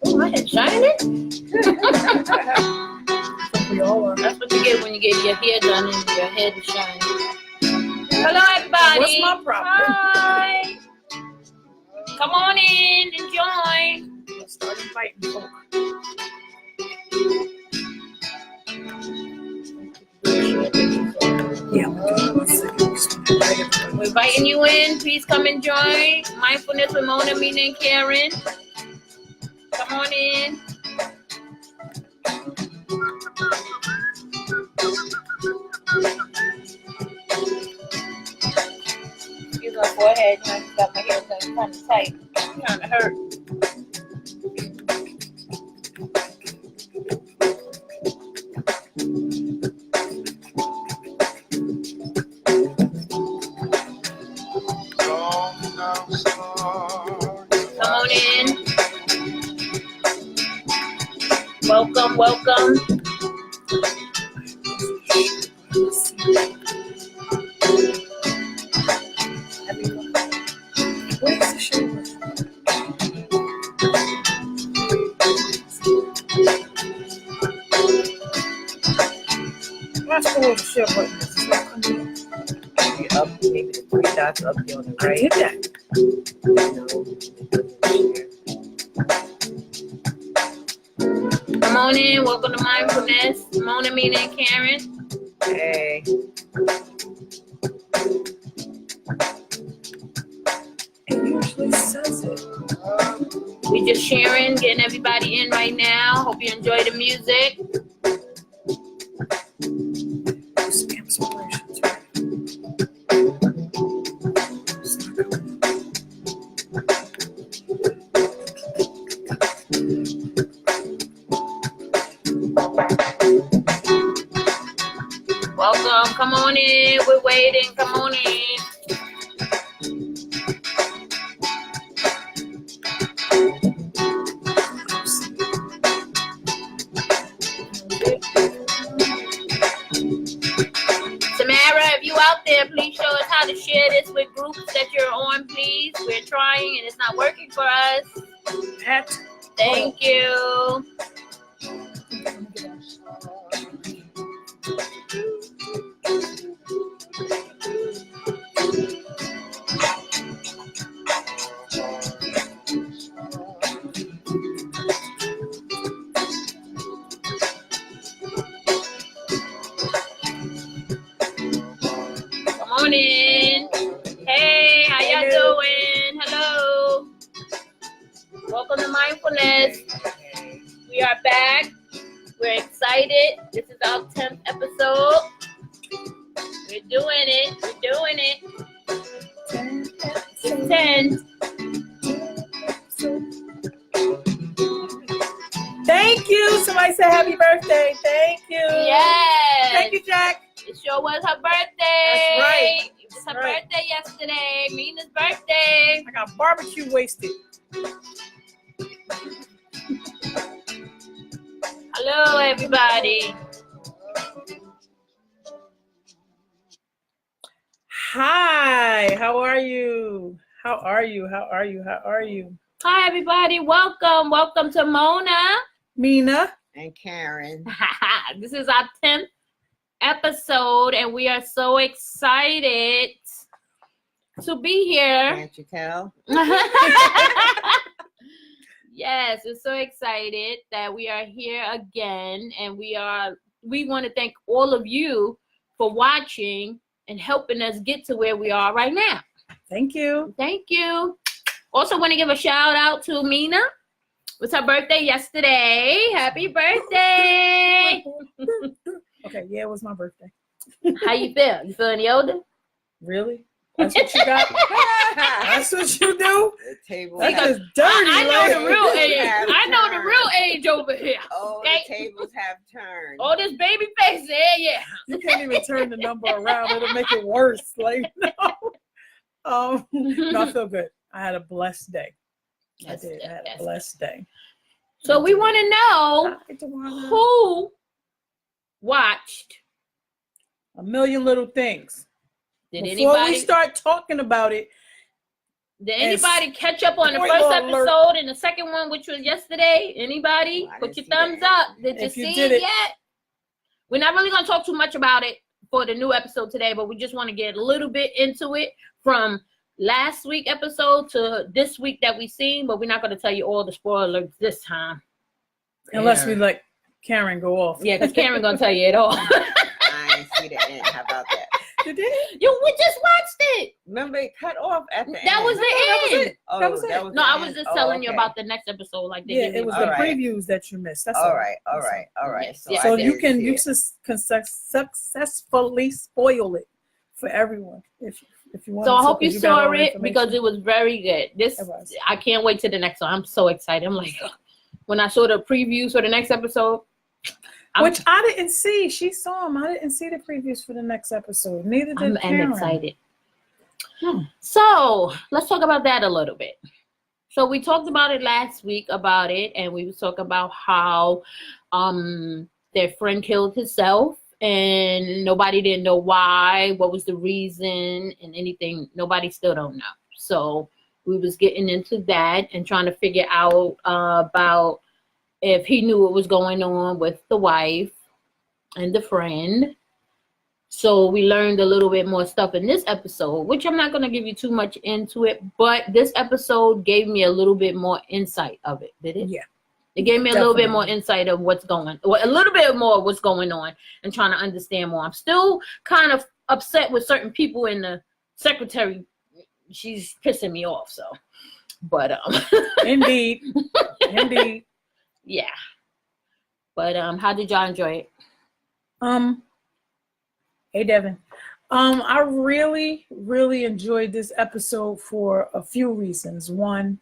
Oh, my head's shining. We all are. That's what you get when you get your hair done and your head is shining. Hello, everybody. What's my problem? Hi. Come on in and join. Let's start inviting folk. Yeah, one second. We're inviting you in. Please come and join. Mindfulness with Mona, Mina, and Caren. Come on in. Excuse my forehead. I got my hair done kind of tight. Kind of hurt. Come on in. Welcome, welcome. Where's the show? Let's go over the share button. It's not coming up. Up, maybe the three dots up here on the I right. did that. Come on in. Welcome to Mindfulness. Mona, Mina, and Caren. Hey, It usually says it. We just sharing, getting everybody in right now. Hope you enjoy the music. Spam solutions, right? It's not coming up. Welcome. Come on in. We're waiting. Come on in. Samara, if you out there, please show us how to share this with groups that you're on, please. We're trying and it's not working for us. Pat. Thank you. Come on in. Hey, how y'all doing? Hello. Welcome to Mindfulness. We are back. We're excited. This is our 10th episode. We're doing it. We're doing it. It's 10. Thank you. Somebody say happy birthday. Thank you. Yes. Thank you, Jack. It sure was her birthday. That's right. It was her birthday yesterday. Mina's birthday. I got barbecue wasted. Hello, everybody. Hi. How are you? How are you? How are you? How are you? Hi, everybody. Welcome. Welcome to Mona. Mina. and Caren. This is our 10th episode, and we are so excited to be here. Can't you tell? Yes, we're so excited that we are here again, and we want to thank all of you for watching and helping us get to where we are right now. Thank you. Thank you. Also want to give a shout out to Mina. It was her birthday yesterday. Happy birthday. Okay, yeah, it was my birthday. How you feel? You feeling any older? Really? That's what you got? That's what you do? The table That's has, just dirty. I know like- the real age. have I know the turned. real age over here. Oh, Okay. the tables have turned. All this baby face there, yeah. You can't even turn the number around. It'll make it worse. Like, no. No, I feel good. I had a blessed day. Yes, I did. I had yes. a blessed day. So we want to know Hi, Tawana. who watched A million little things. Did Before anybody we start talking about it, Did anybody catch up on the spoiler first alert. episode and the second one, which was yesterday? Anybody? Oh, I Put didn't your see thumbs that. up. Did you If you see did it it- yet? We're not really going to talk too much about it for the new episode today, but we just want to get a little bit into it from last week episode to this week that we've seen, but we're not going to tell you all the spoilers this time. unless we let Caren go off. Yeah, because Caren going to tell you it all. I ain't see the end. How about that? You did? We just watched it. Remember, it cut off at the end. That was the end. Oh, That was it. the No, I was end? just Oh, telling you okay. about the next episode. Like they Yeah, did it was me. the All right. previews that you missed. That's All right. Yes, So, yes, So I you didn't can see it. successfully spoil it for everyone if you want. So I hope you saw it because it was very good. It was. I can't wait to the next one. I'm so excited. I'm like, when I saw the previews for the next episode, Which I didn't see. She saw them. I didn't see the previews for the next episode. Neither did I'm Caren. excited. So let's talk about that a little bit. So we talked about it last week about it, and we was talking about how their friend killed himself, and nobody didn't know why, what was the reason, and anything. Nobody still don't know. So we was getting into that and trying to figure out about if he knew what was going on with the wife and the friend. So we learned a little bit more stuff in this episode, which I'm not going to give you too much into it, but this episode gave me a little bit more insight of it, did it? Yeah. It gave me a little bit Definitely. more insight of what's going, or a little bit more of what's going on, and trying to understand more. I'm still kind of upset with certain people in the secretary. She's pissing me off, so. But Indeed. yeah. But how did y'all enjoy it? Hey Devin. I really, really enjoyed this episode for a few reasons. One,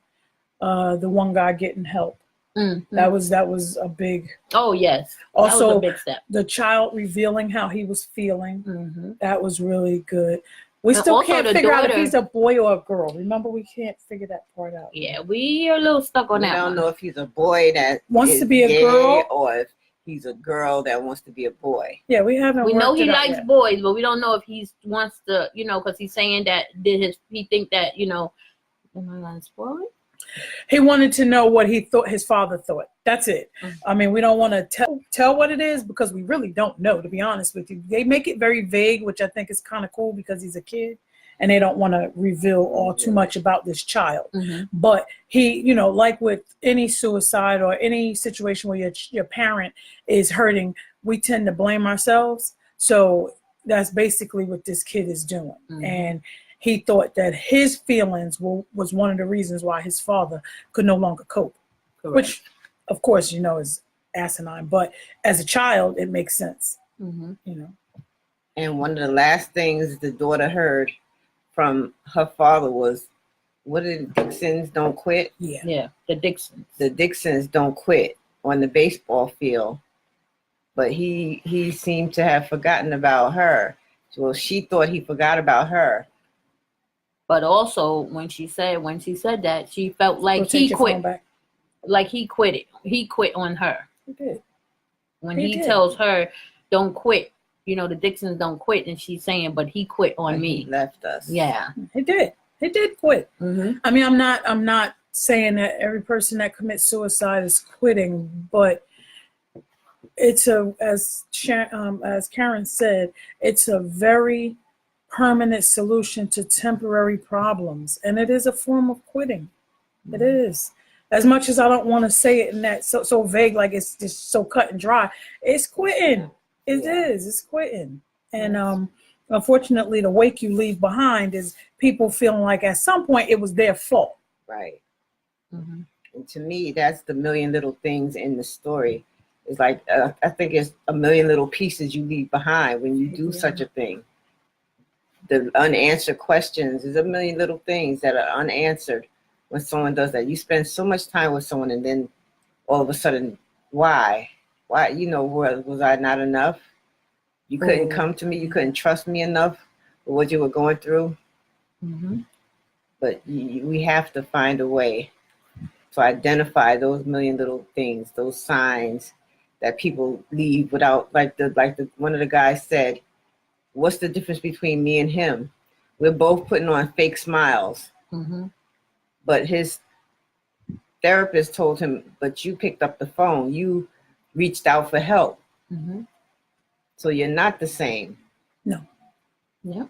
the one guy getting help. Mm-hmm. That was a big. Oh yes. That was Also, a big step. the child revealing how he was feeling. Mm-hmm. That was really good. We And still also can't the figure out if daughter- he's a boy or a girl. Remember, we can't figure that part out. Yeah, we are a little stuck on We that don't one. know if he's a boy that Wants is to be a gay girl. or if he's a girl that wants to be a boy. Yeah, we haven't. We know worked he it out likes yet. boys, but we don't know if he wants to, because he's saying that he think that, am I gonna spoil it? He wanted to know what he thought his father thought. That's it. Mhm. I mean, we don't want to tell what it is because we really don't know, to be honest with you. They make it very vague, which I think is kind of cool because he's a kid and they don't want to reveal all too much about this child. Mm-hmm. But he, like with any suicide or any situation where your parent is hurting, we tend to blame ourselves. So that's basically what this kid is doing. Mhm. And he thought that his feelings was one of the reasons why his father could no longer cope. Correct. Which, of course, is asinine. But as a child, it makes sense. Mm-hmm. And one of the last things the daughter heard from her father was, what did Dixons don't quit? Yeah. Yeah, the Dixons. The Dixons don't quit on the baseball field. But he seemed to have forgotten about her. Well, she thought he forgot about her. But also, when she said that, she felt Go like take he your phone quit. back. Like he quit it. He quit on her. He did. When He he did. tells her, "Don't quit," the Dixons don't quit, and she's saying, "But he quit on When he me." left us. Yeah. He did. He did quit. Mm-hmm. I mean, I'm not saying that every person that commits suicide is quitting, but it's as Caren said, it's a very permanent solution to temporary problems, and it is a form of quitting. It is. As much as I don't want to say it in that so vague, like it's just so cut and dry, it's quitting. It is. It's quitting. And unfortunately, the wake you leave behind is people feeling like at some point it was their fault. Right. Mm-hmm. And to me, that's the million little things in the story. It's like, I think it's a million little pieces you leave behind when you do such a thing. The unanswered questions is a million little things that are unanswered when someone does that. You spend so much time with someone and then all of a sudden, why? Was I not enough? You couldn't come to me. You couldn't trust me enough for what you were going through. Mm-hmm. But we have to find a way to identify those million little things, those signs that people leave without, like the one of the guys said, what's the difference between me and him? We're both putting on fake smiles. But his therapist told him, but you picked up the phone. You reached out for help. So you're not the same. No. Yeah.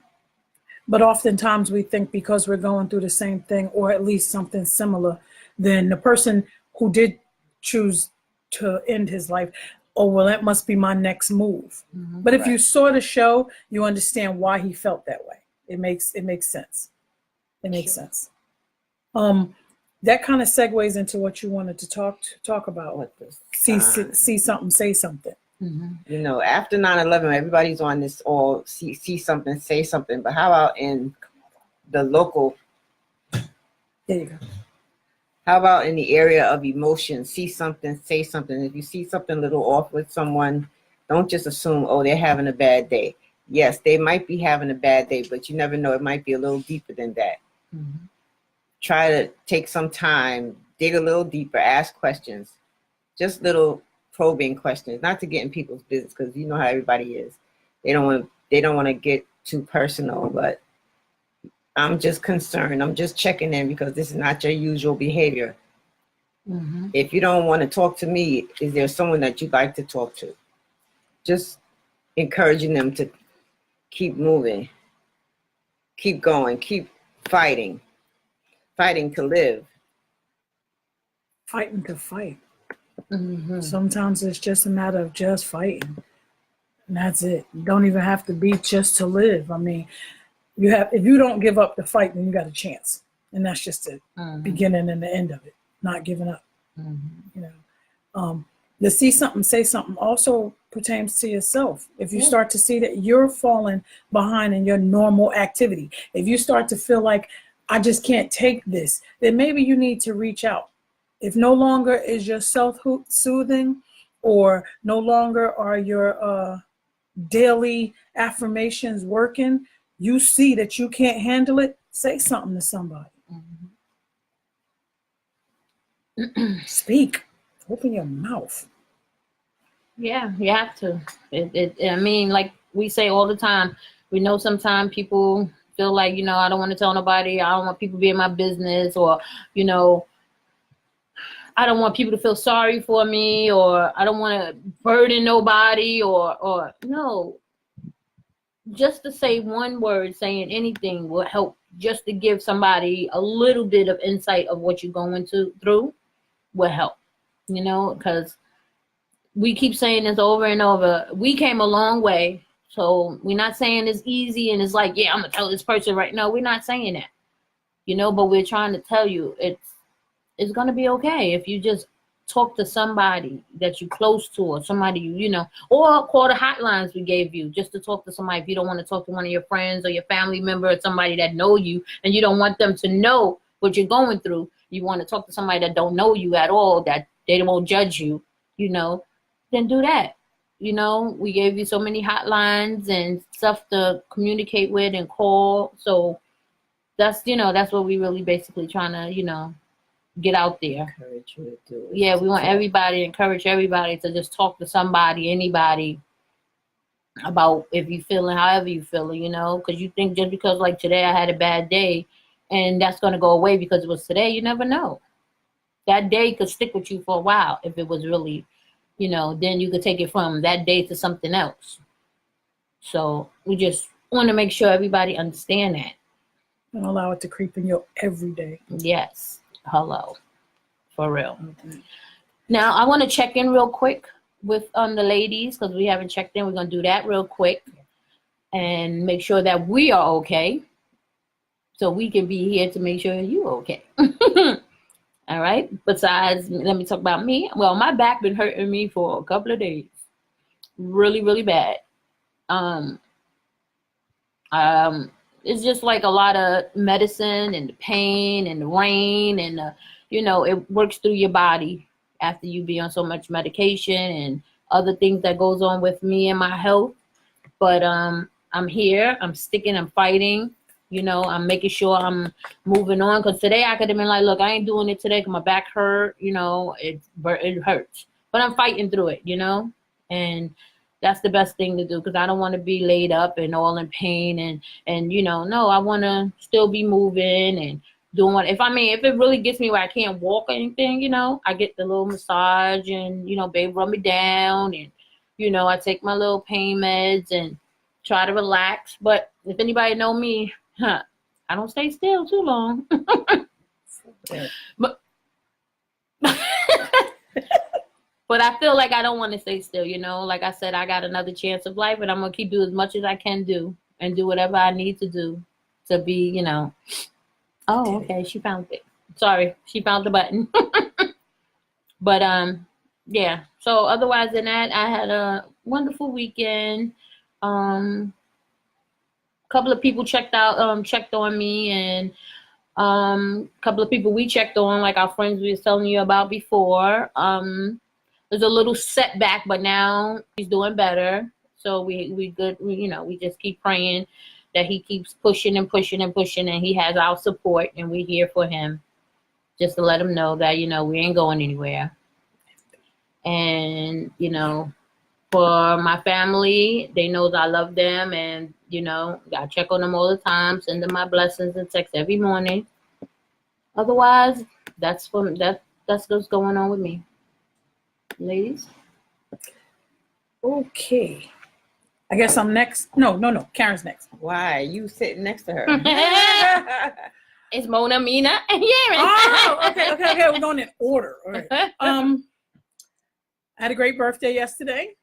But oftentimes we think because we're going through the same thing, or at least something similar, then the person who did choose to end his life, oh, well, that must be my next move. But if you saw the show, you understand why he felt that way. It makes sense. It makes sense. That kind of segues into what you wanted to talk about. See something, say something. You know, after 9/11, everybody's on this all see something, say something. But how about in the local? There you go. How about in the area of emotion? See something, say something. If you see something a little off with someone, don't just assume, oh, they're having a bad day. Yes, they might be having a bad day, but you never know. It might be a little deeper than that. Try to take some time, dig a little deeper, ask questions, just little probing questions, not to get in people's business, because you know how everybody is. They don't want to get too personal, but I'm just concerned. I'm just checking in because this is not your usual behavior. If you don't want to talk to me, is there someone that you'd like to talk to? Just encouraging them to keep moving, keep going, keep fighting to live. Fighting to fight. Sometimes it's just a matter of just fighting, and that's it. You don't even have to be just to live. I mean, if you don't give up the fight, then you got a chance, and that's just the beginning and the end of it. Not giving up. You know, the see something, say something also pertains to yourself. If you start to see that you're falling behind in your normal activity, if you start to feel like I just can't take this, then maybe you need to reach out. If no longer is your self-soothing, or no longer are your daily affirmations working, you see that you can't handle it, say something to somebody. Speak. Open your mouth. Yeah, you have to. I mean, like we say all the time, we know sometimes people feel like, you know, I don't want to tell nobody. I don't want people to be in my business, or, you know, I don't want people to feel sorry for me, or I don't want to burden nobody, or no. Just to say one word, saying anything will help, just to give somebody a little bit of insight of what you're going through will help, you know, because we keep saying this over and over. We came a long way, so we're not saying it's easy and it's like, yeah, I'm going to tell this person right now. We're not saying that, you know, but we're trying to tell you it's going to be okay if you just talk to somebody that you're close to, or somebody you know, or call the hotlines we gave you just to talk to somebody. If you don't want to talk to one of your friends or your family member or somebody that know you, and you don't want them to know what you're going through, you want to talk to somebody that don't know you at all, that they won't judge you, you know, then do that. You know, we gave you so many hotlines and stuff to communicate with and call. So that's, you know, that's what we really basically trying to, you know, get out there. Encourage you to do it. Yeah, we want everybody, encourage everybody to just talk to somebody, anybody, about if you feeling however you feeling, you know, because you think just because like today I had a bad day and that's going to go away because it was today, you never know. That day could stick with you for a while if it was really, you know, then you could take it from that day to something else. So we just want to make sure everybody understand that. And allow it to creep in your everyday. Yes. Hello. For real. Now, I want to check in real quick with the ladies, because we haven't checked in. We're going to do that real quick and make sure that we are okay, so we can be here to make sure you're okay. All right. Besides, let me talk about me. Well, my back been hurting me for a couple of days. Really, really bad. It's just like a lot of medicine and the pain and the rain and you know, it works through your body after you be on so much medication and other things that goes on with me and my health. But I'm here, I'm sticking, I'm fighting, you know, I'm making sure I'm moving on, because today I could have been like, look, I ain't doing it today because my back hurt, you know, it hurts, but I'm fighting through it, you know. And that's the best thing to do, because I don't want to be laid up and all in pain and no, I want to still be moving and doing what, if it really gets me where I can't walk or anything, I get the little massage and, babe rub me down and, I take my little pain meds and try to relax. But if anybody know me, I don't stay still too long. But but I feel like I don't want to stay still, like I said, I got another chance of life, and I'm going to keep doing as much as I can do and do whatever I need to do to be, Oh, okay. She found it. Sorry. She found the button. But, yeah. So otherwise than that, I had a wonderful weekend. Couple of people checked on me, and couple of people we checked on, like our friends we was telling you about before. There's a little setback, but now he's doing better. So we good. We just keep praying that he keeps pushing and pushing and pushing, and he has our support, and we're here for him, just to let him know that, we ain't going anywhere. And, for my family, they know that I love them, and, I check on them all the time, send them my blessings and text every morning. Otherwise, that's what's going on with me. Ladies? Okay. I guess I'm next. No. Karen's next. Why? You sitting next to her. It's Mona, Mina, and Caren. Oh, okay. We're going in order. All right. I had a great birthday yesterday.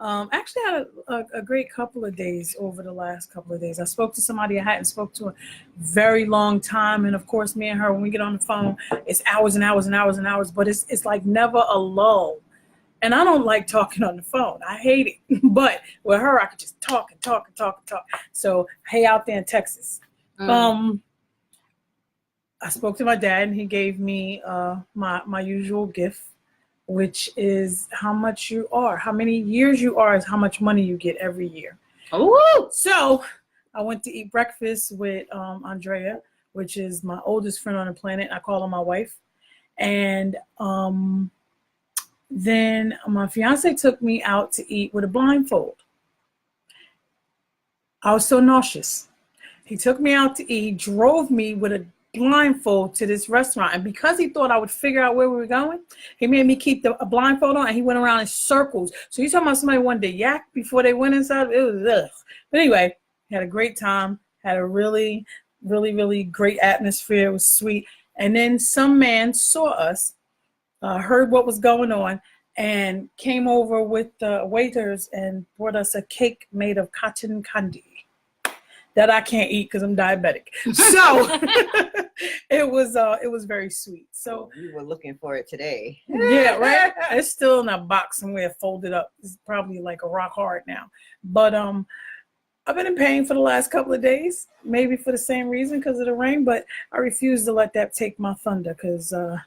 Actually had a great couple of days over the last couple of days. I spoke to somebody I hadn't spoke to a very long time. And of course, me and her, when we get on the phone, it's hours and hours and hours and hours, but it's like never a lull. And I don't like talking on the phone. I hate it. But with her, I could just talk and talk and talk and talk. So, hey, out there in Texas. I spoke to my dad, and he gave me my usual gift, which is how much you are. How many years you are is how much money you get every year. Oh, so I went to eat breakfast with Andrea, which is my oldest friend on the planet. I call her my wife. And then my fiance took me out to eat with a blindfold. I was so nauseous. He took me out to eat, drove me with a blindfold to this restaurant, and because he thought I would figure out where we were going, he made me keep a blindfold on, and he went around in circles. So you talking about somebody wanted to yak before they went inside? It was ugh. But anyway, had a great time, had a really, really, really great atmosphere. It was sweet. And then some man saw us, heard what was going on, and came over with the waiters and brought us a cake made of cotton candy that I can't eat because I'm diabetic. So it was very sweet. So you were looking for it today. Yeah, right. It's still in a box somewhere folded up. It's probably like a rock hard now. But I've been in pain for the last couple of days, maybe for the same reason, because of the rain. But I refuse to let that take my thunder, because I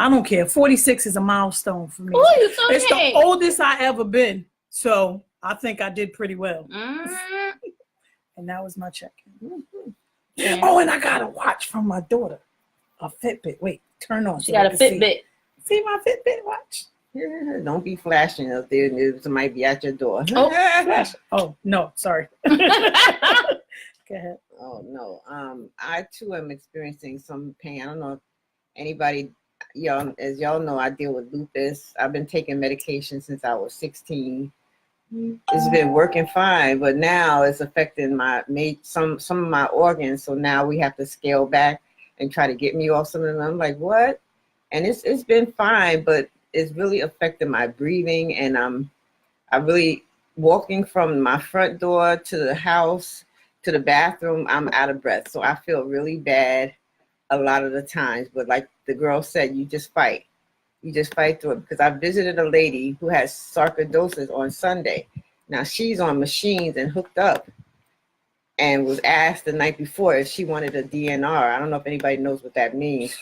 don't care. 46 is a milestone for me. oh, you so It's okay. the oldest I ever been. So I think I did pretty well. And that was my check-in. Yeah. Oh, and I got a watch from my daughter. A Fitbit. Wait, turn on. She got a Fitbit. See my Fitbit watch? Yeah, don't be flashing up there. Somebody be at your door. Oh, no, sorry. Go ahead. Oh, no. I, too, am experiencing some pain. I don't know if anybody, as y'all know, I deal with lupus. I've been taking medication since I was 16. It's been working fine, but now it's affecting some of my organs. So now we have to scale back and try to get me off some of them. I'm like, what? And it's been fine, but it's really affecting my breathing. And I'm really walking from my front door to the house to the bathroom. I'm out of breath, so I feel really bad a lot of the times. But like the girl said, you just fight. You just fight through it, because I visited a lady who has sarcoidosis on Sunday. Now she's on machines and hooked up, and was asked the night before if she wanted a DNR. I don't know if anybody knows what that means.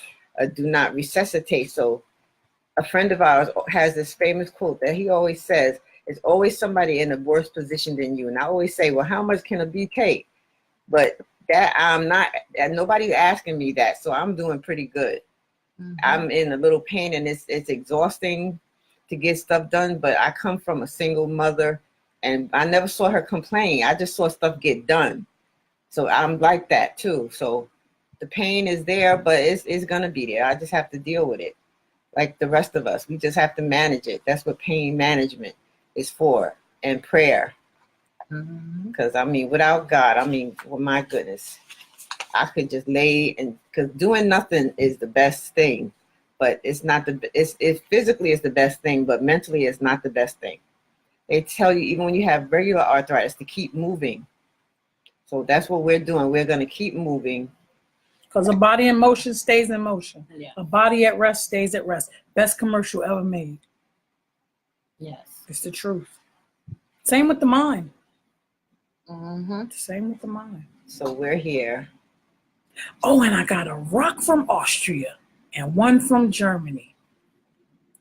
Do not resuscitate. So a friend of ours has this famous quote that he always says, "It's always somebody in a worse position than you." And I always say, well, how much can a bee take? But that I'm not, and nobody's asking me that. So I'm doing pretty good. I'm in a little pain, and it's exhausting to get stuff done, but I come from a single mother and I never saw her complain. I just saw stuff get done. So I'm like that too. So the pain is there, but it's going to be there. I just have to deal with it like the rest of us. We just have to manage it. That's what pain management is for, and prayer. Because I mean, without God, I mean, well, my goodness, I could just lay and, because doing nothing is the best thing, but it's not it physically is the best thing, but mentally it's not the best thing. They tell you, even when you have regular arthritis, to keep moving. So that's what we're doing. We're going to keep moving. Because a body in motion stays in motion. Yeah. A body at rest stays at rest. Best commercial ever made. Yes. It's the truth. Same with the mind. Mm-hmm. Same with the mind. So we're here. Oh, and I got a rock from Austria and one from Germany.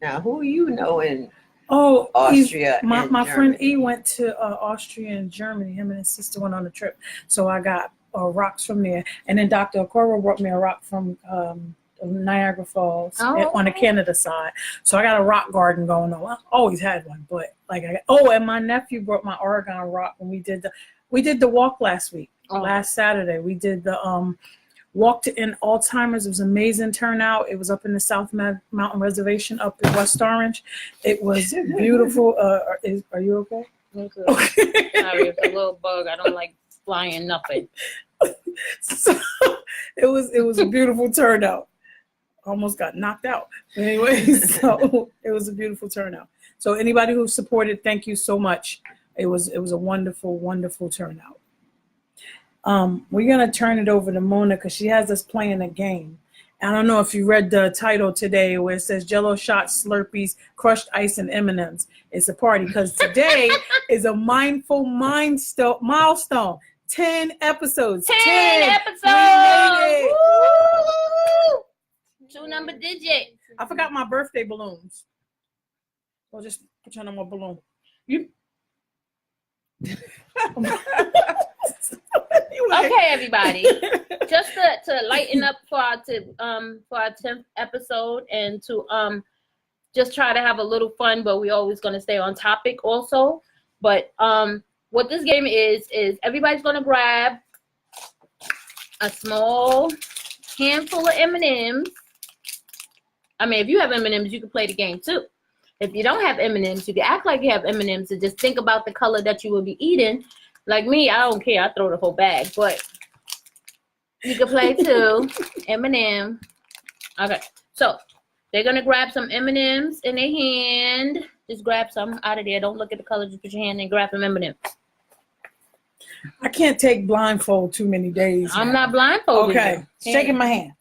Now, who you know in Oh, Austria? My friend E went to Austria and Germany. Him and his sister went on a trip. So I got rocks from there. And then Dr. Okoro brought me a rock from Niagara Falls on the Canada side. So I got a rock garden going on. I always had one, but and my nephew brought my Oregon rock when we did the walk last week. Last Saturday we did the walk to end Alzheimer's. It was an amazing turnout. It was up in the South Mountain Reservation up in West Orange. It was beautiful. Are you okay? Okay. Sorry, it's a little bug. I don't like flying nothing. So it was a beautiful turnout. Almost got knocked out. Anyway, so it was a beautiful turnout. So anybody who supported, thank you so much. It was a wonderful, wonderful turnout. We're gonna turn it over to Mona because she has us playing a game. I don't know if you read the title today where it says Jello shots, Slurpees, crushed ice, and M&Ms. It's a party because today is a mindful milestone. 10 episodes. 10 episodes. Woo! 2 number digit. I forgot my birthday balloons. Well, just put you on one balloon. Okay, everybody. Just to lighten up for our 10th episode and to just try to have a little fun, but we're always gonna stay on topic also. But what this game is everybody's gonna grab a small handful of M&Ms. I mean, if you have M&Ms, you can play the game too. If you don't have M&Ms, you can act like you have M&Ms and just think about the color that you will be eating. Like me, I don't care. I throw the whole bag, but you can play too. M&M. Okay, so they're gonna grab some M&Ms in their hand. Just grab some out of there. Don't look at the color. Just put your hand and grab some M&Ms. I can't take blindfold too many days. I'm not blindfolded. Okay, shaking my hand.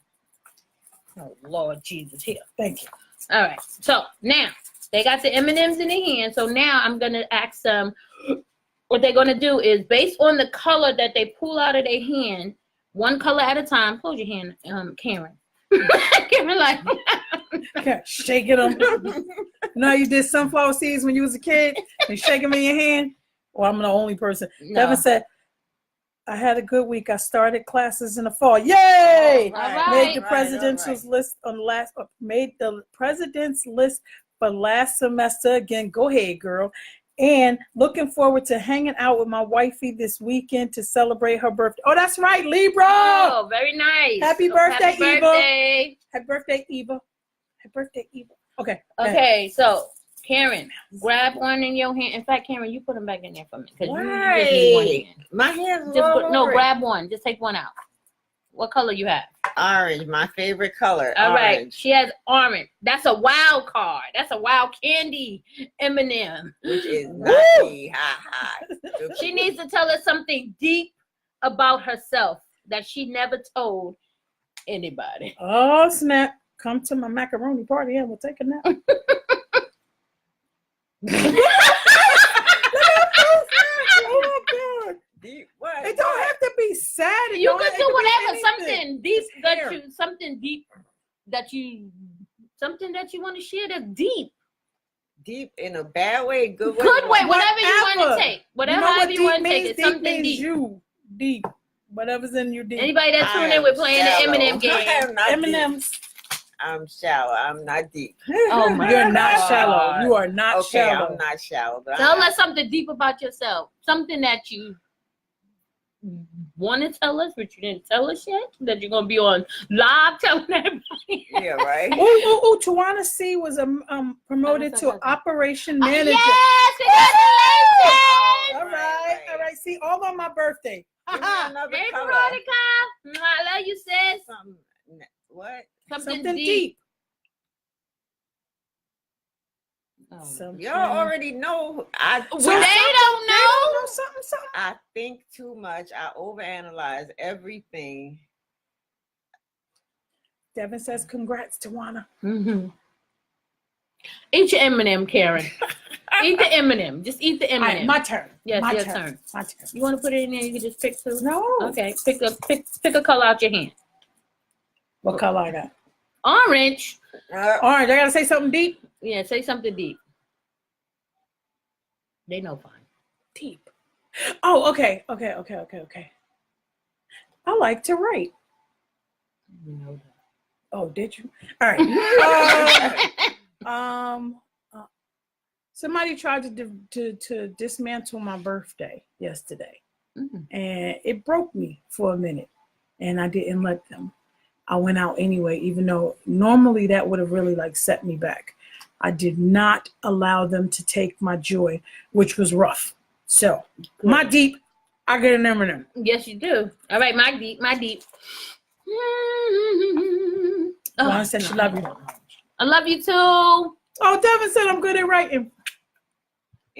Oh Lord Jesus, here. Thank you. All right. So now they got the M&Ms in their hand. So now I'm gonna ask them. What they're gonna do is based on the color that they pull out of their hand, one color at a time. Close your hand, Caren. Caren, like. Okay, shaking them. You know how you did sunflower seeds when you was a kid? And shake them in your hand? Well, I'm the only person. No. Devin said, I had a good week. I started classes in the fall. Yay! All right. Made the presidential list on last. Made the president's list for last semester again. Go ahead, girl. And looking forward to hanging out with my wifey this weekend to celebrate her birthday. Oh, that's right, Libra. Oh, very nice. Happy birthday, Happy Eva. birthday. Happy birthday, Eva. Happy birthday, Eva. Okay. Okay, so Caren, grab one in your hand. In fact, Caren, you put them back in there for me. You just need one hand. My hands No, grab one. Just take one out. What color you have? Orange, my favorite color. All orange. right, she has orange. That's a wild card. That's a wild candy M&M. Which is naughty. Ha ha. She needs to tell us something deep about herself that she never told anybody. Oh, snap. Come to my macaroni party and we'll take a nap. Oh, my God. Deep, what? It don't have to be sad. You can do whatever. Something Something that you want to share that's deep. Deep in a bad way, good way. Good way, whatever you want to take. Whatever you want to take. It's something means deep. You deep. Whatever's in you deep. Anybody that's tuning in, we're playing the M&M game. M&M's. I'm shallow. I'm not deep. Oh my You're not God. shallow. You are not Okay, shallow. I'm not shallow. But Tell us something deep about yourself. Something that you want to tell us, but you didn't tell us yet. That you're gonna be on live telling everybody. Yeah, right. Oh, Tawana C was promoted to operation manager. Yes, congratulations! All right. See, all on my birthday. Give me another Hey, color. Veronica. I love you, sis. What? Something Something deep. deep. Oh. Something. Y'all already know. Well, they don't know. Something. I think too much. I overanalyze everything. Devin says, "Congrats, Tawana." Mm-hmm. Eat your M&M, Caren. Eat the M&M. Just eat the All right, M&M. my turn. Yes, my your turn. turn. My turn. You want to put it in there? You can just pick two. No. Okay, pick a color out your hand. What color I got? Orange. Orange. I gotta say something deep. Yeah, say something deep. They know fine. Deep. Oh, okay. I like to write. You know that. Oh, did you? All right. Somebody tried to dismantle my birthday yesterday, and it broke me for a minute, and I didn't let them. I went out anyway, even though normally that would have really like set me back. I did not allow them to take my joy, which was rough. So my deep, I get an M&M. Yes, you do. All right, my deep. Juana said she love you. I love you too. Oh, Devin said I'm good at writing.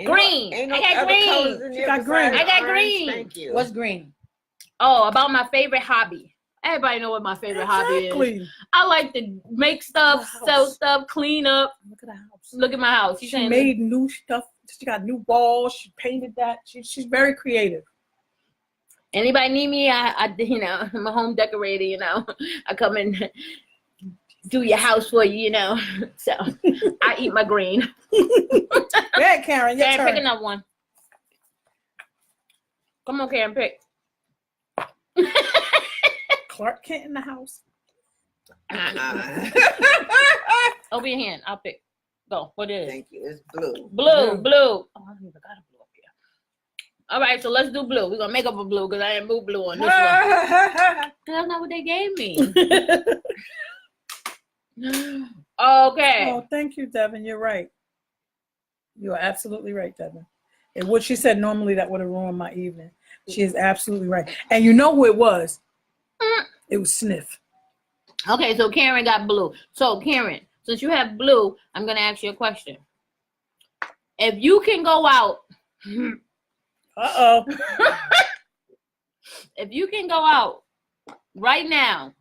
Green. Ain't no I got other green. colors in She there got besides green. I got orange? green. Thank you. What's green? Oh, about my favorite hobby. Everybody know what my favorite hobby is. I like to make stuff, sell stuff, clean up. Look at the house. Look at my house. She made new stuff. She got new walls. She painted that. She's very creative. Anybody need me? I you know, I'm a home decorator. You know, I come and do your house for you. You know, so I eat my green. Yeah, Caren, your Caren, turn. pick another one. Come on, Caren, pick. Clark Kent in the house. Over your hand. I'll pick. Go. What is it? Thank you. It's blue. Blue. Oh, I don't even got a blue up here. All right, so let's do blue. We're gonna make up a blue because I didn't move blue on this one. That's not what they gave me. Okay. Oh, thank you, Devin. You're right. You are absolutely right, Devin. And what she said normally that would have ruined my evening. She is absolutely right. And you know who it was? It was Sniff. Okay, so Caren got blue. So Caren, since you have blue, I'm gonna ask you a question. If you can go out, if you can go out right now,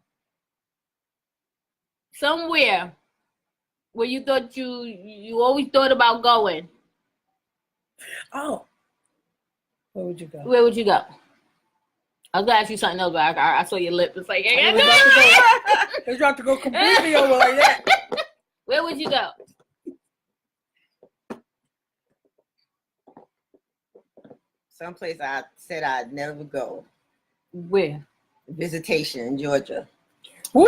somewhere where you thought you always thought about going, Oh. Where would you go? where would you go? I was gonna ask you something else, but I saw your lip. It's like, It's about to go completely over like that. where would you go? Someplace I said I'd never go. Where? Visitation in Georgia. Woo!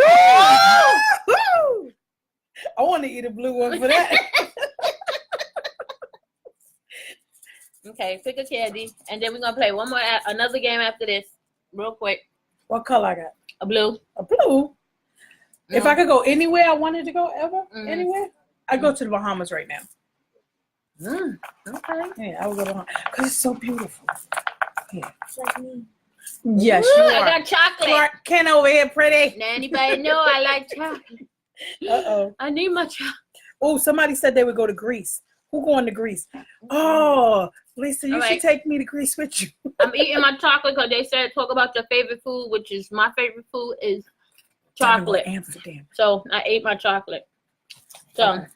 I want to eat a blue one for that. Okay, pick a candy, and then we're gonna play another game after this, real quick. What color I got? A blue. A blue. If No. I could go anywhere I wanted to go ever, Mhm. anywhere, I'd go to the Bahamas right now. Okay. Yeah, I would go to Bahamas because it's so beautiful. Yeah. Like me. Yes, Ooh, you I are. got chocolate. Clark Kent over here, pretty. Now anybody know I like chocolate? Uh-oh. I need my chocolate. Oh, somebody said they would go to Greece. Who going to Greece? Oh, Lisa, you All should right. take me to Greece with you. I'm eating my chocolate because they said talk about your favorite food, which is my favorite food is chocolate. Amsterdam. So I ate my chocolate. So Okay.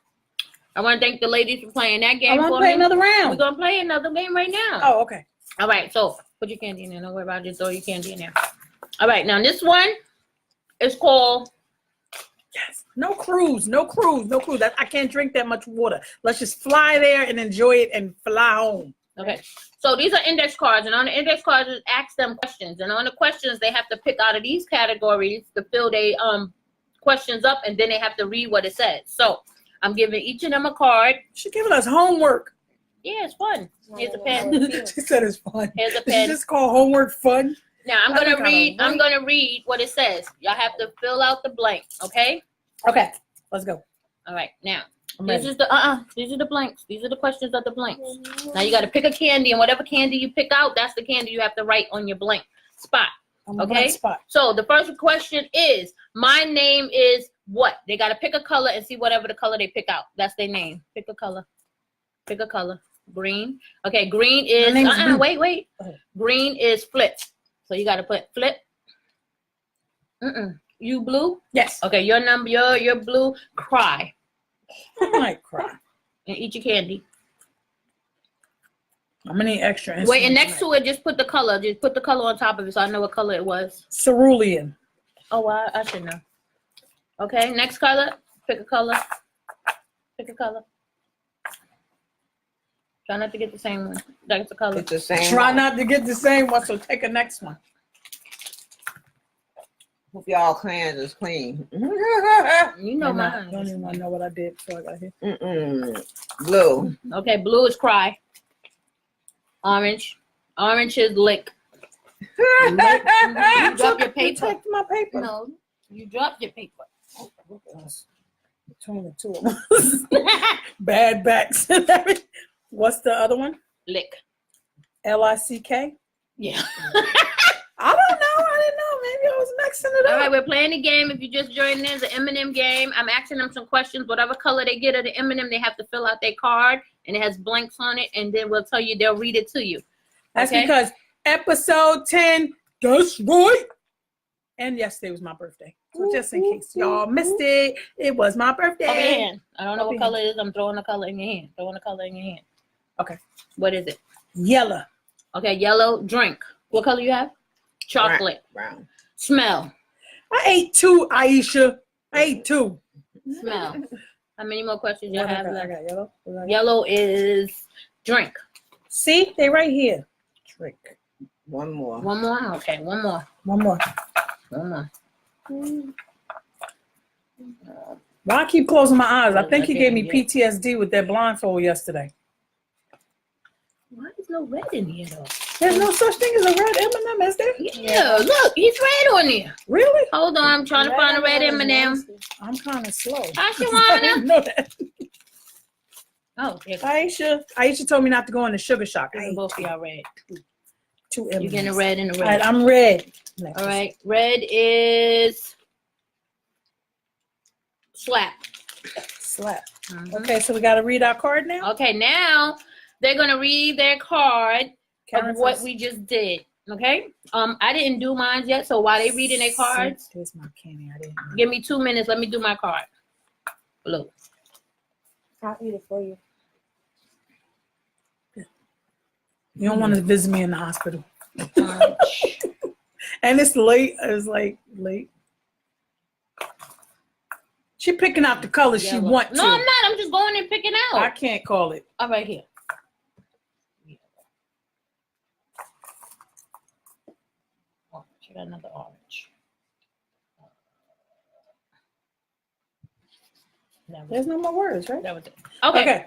I want to thank the ladies for playing that I game want to for play me. another We're round. gonna play another game right now. Oh, okay. All right, so put your candy in there. Don't worry about it. Just throw your candy in there. All right, now this one is called Yes. No cruise. I can't drink that much water. Let's just fly there and enjoy it and fly home. Okay, so these are index cards, and on the index cards, ask them questions, and on the questions, they have to pick out of these categories to fill their questions up, and then they have to read what it says. So I'm giving each of them a card. She's giving us homework. Yeah, it's fun. Here's a pen. She said it's fun. Here's a Did pen. you just call homework fun? Now I'm gonna read what it says. Y'all have to fill out the blank, okay? Okay, let's go. All right, now I'm these ready. is the these are the blanks. These are the questions of the blanks. Now you gotta pick a candy, and whatever candy you pick out, that's the candy you have to write on your blank spot. I'm on Okay. the spot. So the first question is, my name is what? They gotta pick a color and see whatever the color they pick out. That's their name. Pick a color. Pick a color. Green. Okay, green is blue. wait. Oh. Green is Flip. So you gotta put Flip. You blue? Yes. Okay, your number, your blue, Cry. I might cry. And eat your candy. I'm gonna need extra. Wait, and next to it, just put the color. Just put the color on top of it so I know what color it was. Cerulean. Oh, I should know. Okay, next color. Pick a color. Pick a color. Try not to get the same one. That's the color. It's the same. Try not to get the same one, so take a next one. Hope y'all hands is clean. You know mine. I don't even want to know what I did before I got here. Blue. Okay, blue is Cry. Orange. Orange is Lick. You drop your paper. Take my paper. No, you dropped your paper. Between the two of us. Bad backs. What's the other one? Lick. L-I-C-K? Yeah. I don't know. I didn't know. Maybe I was mixing it All up. right, we're playing the game. If you just joined in, it's an M&M game. I'm asking them some questions. Whatever color they get of the M&M, they have to fill out their card, and it has blanks on it, and then we'll tell you, they'll read it to you. That's Okay? because episode 10, that's right. And yesterday was my birthday. So just in case y'all missed it, it was my birthday. Over your hand. I don't know what Over color it is. I'm throwing the color in your hand. Throwing the color in your hand. Okay. What is it? Yellow. Okay, yellow. Drink. What color you have? Chocolate. Brown. Smell. I ate 2, Aisha. I ate 2. Smell. How many more questions you What I have got? I left? got yellow. What I got? Yellow is drink. See, they right here. Drink. One more. One more? Okay, one more. One more. One more. Well, I keep closing my eyes. I think he gave me PTSD with that blindfold yesterday. Why is no red in here, though? There's no such thing as a red M&M, is there? Yeah, look, he's red on there. Really? Hold on, I'm trying to find a red M&M. I'm kind of slow. Hi, I didn't Shawana. know that. Oh, here Aisha told me not to go on the sugar shock. I goes ate both of y'all red. 2 You're M&Ms. getting a red and a All right, red. I'm red. All right, red is slap. Slap. Mhm. Okay, so we got to read our card now? Okay, now they're gonna read their card Caren of what first. we just did. Okay. I didn't do mine yet, so while they reading their cards, Here's my candy. I didn't know. give me 2 minutes. Let me do my card. Blue. I'll eat it for you. You don't want to visit me in the hospital. Orange. And it's late. It's like late. She picking out the colors she Yellow. want to. No, I'm not. I'm just going and picking I out. can't call it. All right, here. Orange. I got another orange. That was, There's no more words, right? that was it. Okay.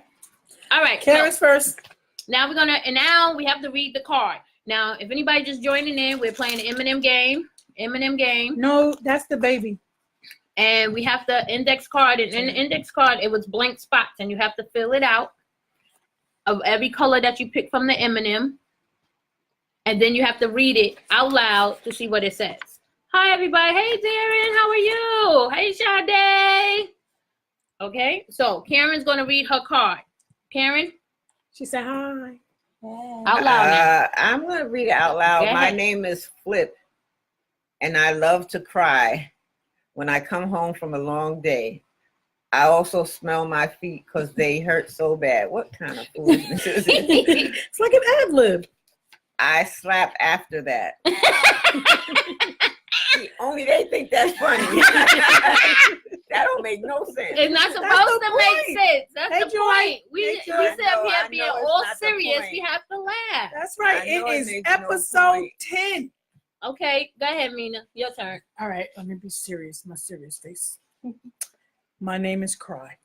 All right. Karen's first. Now we're gonna, and now we have to read the card. Now, if anybody just joining in, we're playing the M&M game. M&M game. No, that's the baby. And we have the index card, and in the index card it was blank spots, and you have to fill it out of every color that you pick from the M&M, and then you have to read it out loud to see what it says. Hi everybody. Hey Darren, how are you? Hey Sade. Okay, so Karen's gonna read her card. Karen, She said hi. out loud now. I'm going to read it out loud. Go My ahead. name is Flip, and I love to cry when I come home from a long day. I also smell my feet because they hurt so bad. What kind of foolishness is it? It's like an ad lib. I slap after that. See, only they think that's funny. That don't make no sense. It's not That's supposed the to make point. sense. That's Hey, the Joy. point. We Hey, sit Joy. up here I being know it's all not the serious. point. We have to laugh. That's right. I know It it is makes no episode point. 10. Okay, go ahead, Mina. Your turn. All right, let me be serious. My serious face. My name is Cry,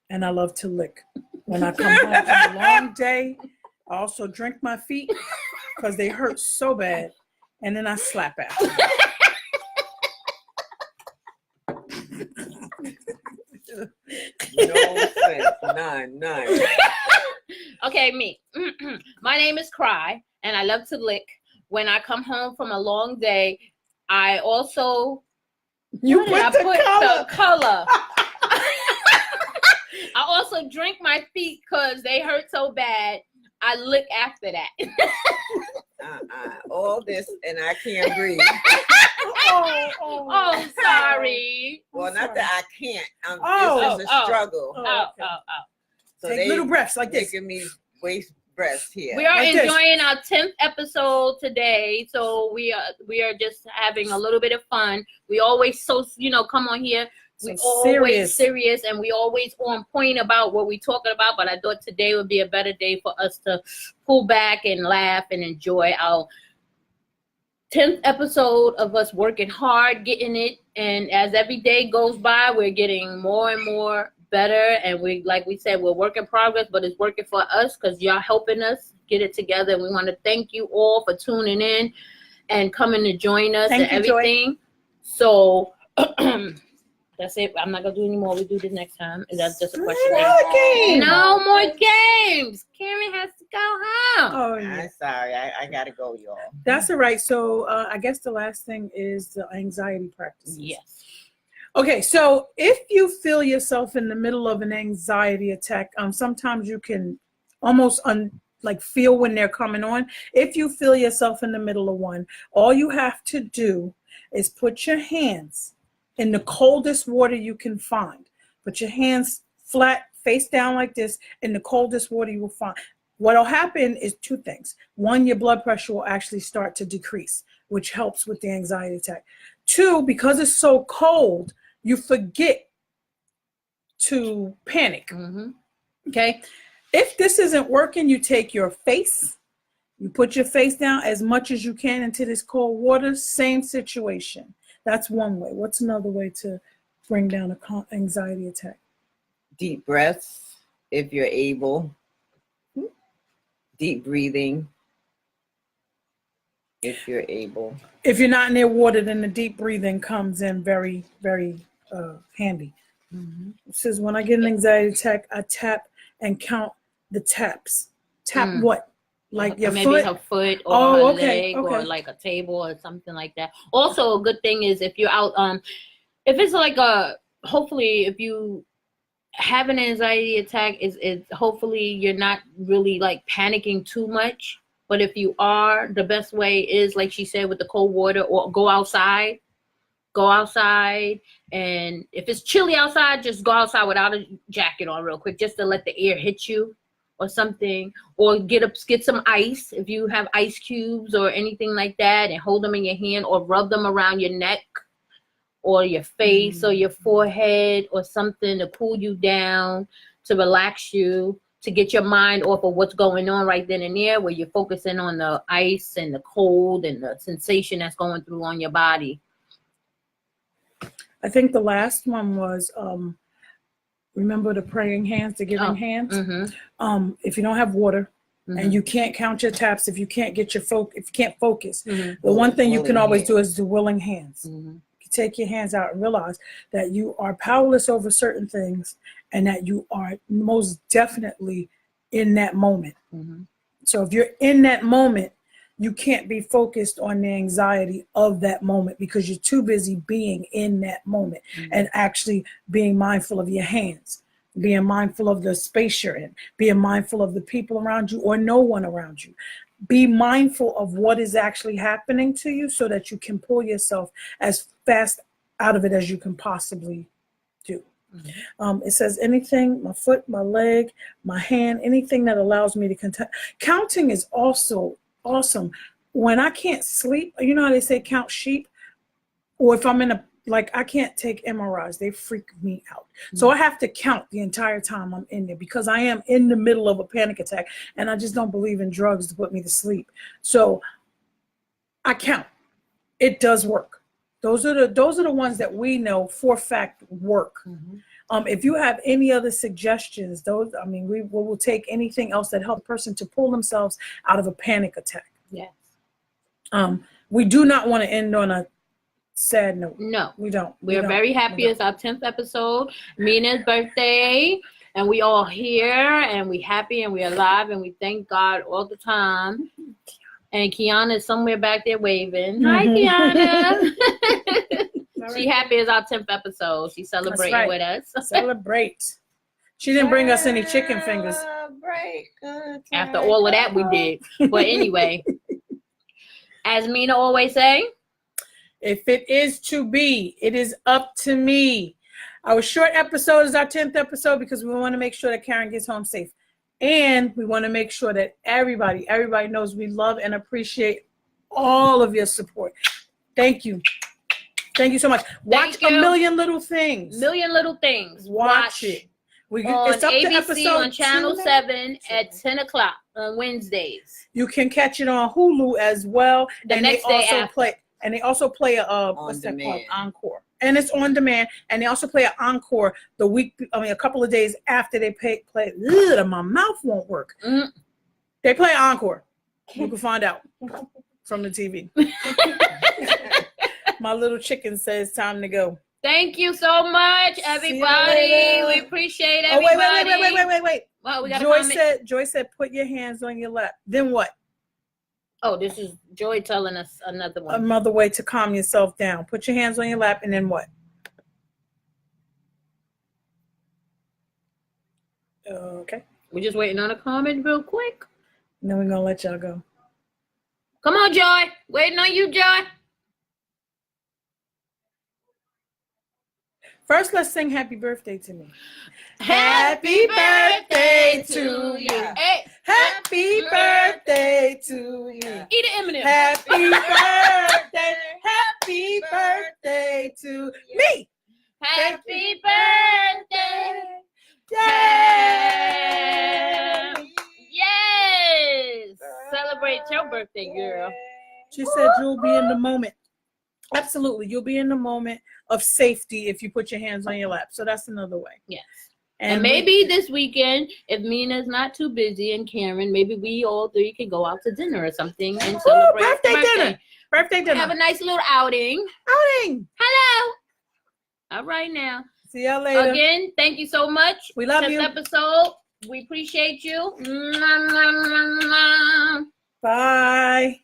and I love to lick. When I come home from a long day, I also drink my feet because they hurt so bad, and then I slap after. No sense. None. Okay, me. My name is Cry, and I love to lick. When I come home from a long day, I also You put the color. I also drink my feet because they hurt so bad. I lick after that. All this and I can't breathe. Oh, sorry. Well, not that I can't. Oh, this is a struggle. Okay. So Take little breaths like this. They give me waist breaths here. We are Like this. enjoying our 10th episode today, so we are just having a little bit of fun. We always come on here. We always serious, and we always on point about what we're talking about. But I thought today would be a better day for us to pull back and laugh and enjoy our 10th episode of us working hard, getting it. And as every day goes by, we're getting more and more better. And we, like we said, we're work in progress, but it's working for us because y'all helping us get it together. And we want to thank you all for tuning in and coming to join us and everything. Joy. So that's it. I'm not gonna do any more. We do this next time. That's just a question. No more games. Caren has to go home. Oh, yeah. I'm sorry. I gotta go, y'all. That's all right. So I guess the last thing is the anxiety practices. Yes. Okay, so if you feel yourself in the middle of an anxiety attack, sometimes you can almost feel when they're coming on. If you feel yourself in the middle of one, all you have to do is put your hands in the coldest water you can find. Put your hands flat, face down like this, in the coldest water you will find. What will happen is two things. One, your blood pressure will actually start to decrease, which helps with the anxiety attack. Two, because it's so cold, you forget to panic. Mm-hmm. Okay? If this isn't working, you take your face, you put your face down as much as you can into this cold water, same situation. That's one way. What's another way to bring down an anxiety attack? Deep breaths, if you're able. Deep breathing, if you're able. If you're not near water, then the deep breathing comes in very, very handy. Mm-hmm. It says, when I get an anxiety attack, I tap and count the taps. Tap what? Like your maybe foot? her foot or her leg or like a table or something like that. Also, a good thing is if you're out, if it's like hopefully if you have an anxiety attack, is hopefully you're not really like panicking too much. But if you are, the best way is, like she said, with the cold water, or go outside. Go outside, and if it's chilly outside, just go outside without a jacket on real quick, just to let the air hit you or something. Or get some ice if you have ice cubes or anything like that, and hold them in your hand or rub them around your neck or your face or your forehead or something to cool you down, to relax you, to get your mind off of what's going on right then and there, where you're focusing on the ice and the cold and the sensation that's going through on your body. I think the last one was, remember the praying hands, the giving hands? Mm-hmm. If you don't have water, mm-hmm. and you can't count your taps, if you can't get if you can't focus, mm-hmm. the one thing you can always do is the willing hands. Mm-hmm. Take your hands out and realize that you are powerless over certain things and that you are most definitely in that moment. Mm-hmm. So if you're in that moment, you can't be focused on the anxiety of that moment because you're too busy being in that moment and actually being mindful of your hands, being mindful of the space you're in, being mindful of the people around you or no one around you. Be mindful of what is actually happening to you so that you can pull yourself as fast out of it as you can possibly do. It says anything, my foot, my leg, my hand, anything that allows me to counting is also awesome. When I can't sleep, you know how they say count sheep? Or if I'm in I can't take MRIs, they freak me out. So I have to count the entire time I'm in there because I am in the middle of a panic attack and I just don't believe in drugs to put me to sleep. So I count. It does work. Those are the ones that we know for fact work. If you have any other suggestions, we will take anything else that helps a person to pull themselves out of a panic attack. Yes. We do not want to end on a sad note. No, we don't. We are very happy. It's our 10th episode, Mina's birthday, and we all here, and we happy, and we alive, and we thank God all the time. And Kiana is somewhere back there waving. Hi, Kiana. She happy it's our 10th episode. She's celebrating with us. Celebrate. She didn't bring us any chicken fingers. After all of that, we did. But anyway, as Mina always say, if it is to be, it is up to me. Our short episode is our 10th episode because we want to make sure that Caren gets home safe. And we want to make sure that everybody knows we love and appreciate all of your support. Thank you. Thank you so much. Watch A Million Little Things. Million Little Things. Watch it. It's up to ABC on Channel 7 at 10 o'clock on Wednesdays. You can catch it on Hulu as well. The next day after. They also play a what's that called? Encore. And it's on demand. And they also play an encore a couple of days after they play. My mouth won't work. Mm. They play encore. You can find out from the TV. My little chicken says time to go. Thank you so much, everybody. We appreciate everybody. Wait. Well, we got Joy said, put your hands on your lap. Then what? Oh, this is Joy telling us another one. Another way to calm yourself down. Put your hands on your lap, and then what? Okay. We're just waiting on a comment real quick. And then we're going to let y'all go. Come on, Joy. Waiting on you, Joy. First, let's sing Happy Birthday to Me. Happy birthday to you. Hey. Happy birthday to you. Eat an M&M. Happy birthday. Happy birthday to me. Happy birthday. Yay. Yes. Celebrate your birthday, girl. She said you'll be in the moment. Absolutely. You'll be in the moment of safety if you put your hands on your lap. So that's another way. Yes. And maybe this weekend, if Mina's not too busy and Caren, maybe we all three can go out to dinner or something and celebrate birthday dinner. Birthday dinner. Have a nice little outing. Hello. All right now. See y'all later. Again, thank you so much. We love you. Episode. We appreciate you. Bye.